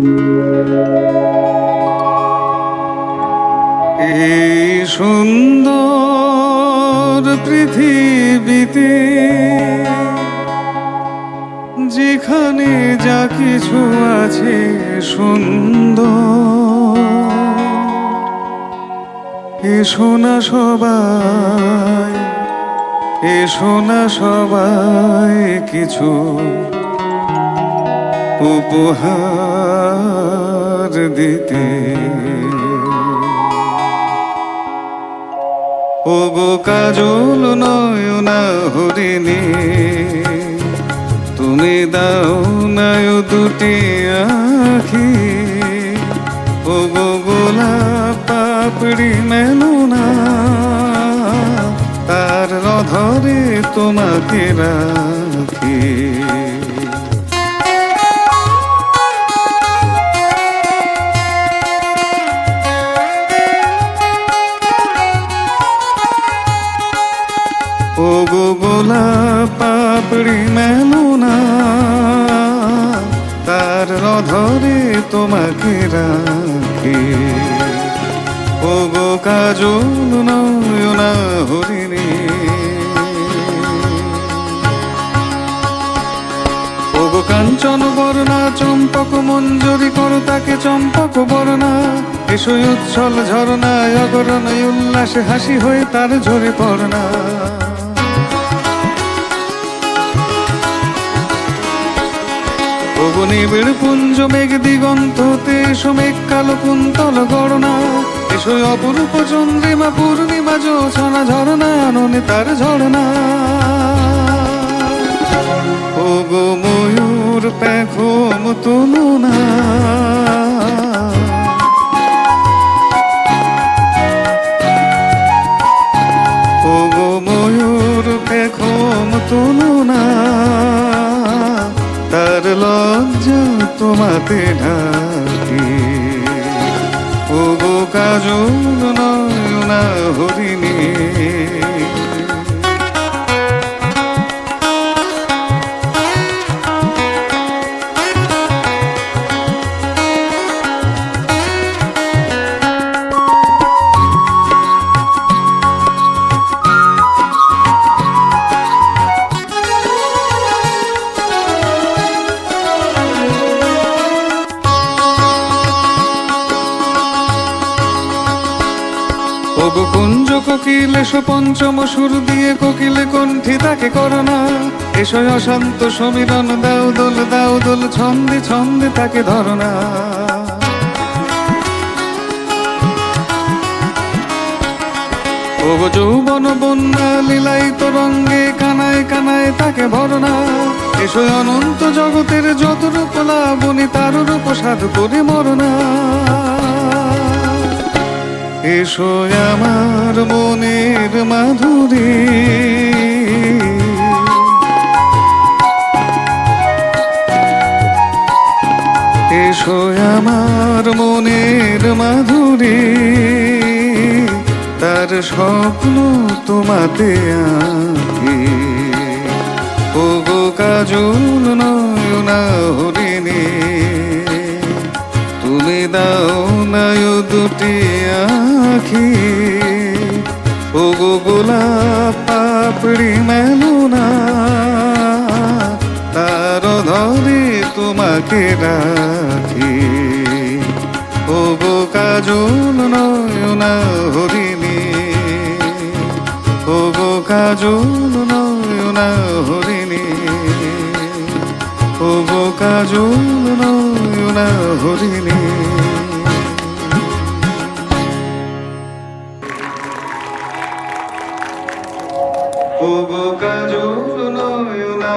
এই সুন্দর পৃথিবীতে যেখানে যা কিছু আছে সুন্দর, এসো না সবাই, এসো না সবাই কিছু উপহার দিতে। ওগো কাজল নয়না হরিণী, তুমি দাও নায় দুটি আখি। ওগো গোলাপ পাপড়ি মেলো না, তার ধরে তোমাকে রাখি। ওগো গোলাপ পাপড়ি মেলো না, তার ধরে তোমাকে রাখি। ওগো কাজল নয়না হরিণী, ওগো কাঞ্চন বর্ণা চম্পক মঞ্জরি কর তাকে চম্পক বর্ণা। এসো উচ্ছল ঝরনা অগরণ উল্লাসে হাসি হয়ে তার ঝরে পড়না। ওগো নিবিড় পুঞ্জ মেঘ দিগন্ততে এসো মেঘ কালো কুন্তল গড়না। এসো অপরূপ চন্দ্রিমা পূর্ণিমা জোছনা ঝরনা আননে তার ঝরনা। ওগো ময়ূর পেখম তুলো না, ওগো ময়ূর পেখম তুলো না, তার লজ্জা তোমাতে ঢাকি। ওগো কাজল নয়না হরিণী, ওগো কুঞ্জ কোকিল এসো পঞ্চম সুর দিয়ে কোকিলে কণ্ঠী তাকে করোনা। এসো অশান্ত সমীরণ দাও দোল ছন্দে ছন্দে তাকে ধরনা। ওগো যৌবন বন্যা লীলায়িত রঙ্গে কানায় কানায় তাকে ভরনা। এসো অনন্ত জগতের যত রূপ লাবণী তার রূপ সাধু করে মরনা। এসো আমার মনের মাধুরী, এসো আমার মনের মাধুরী, তার স্বপ্ন তোমাতে আঁকি। ওগো কাজল নয়না হরিণী, তুমি দাও নায় দুটি আখি। ওগো গোলাপ পাপড়ি মেলো না, তার ধরে তোমাকে রাখি। ওগো কাজল নয়না হরিণী, ওগো কাজল নয়না হরিণী, ওগো কাজল নয়না হরিণী। ওগো কাজল নয়না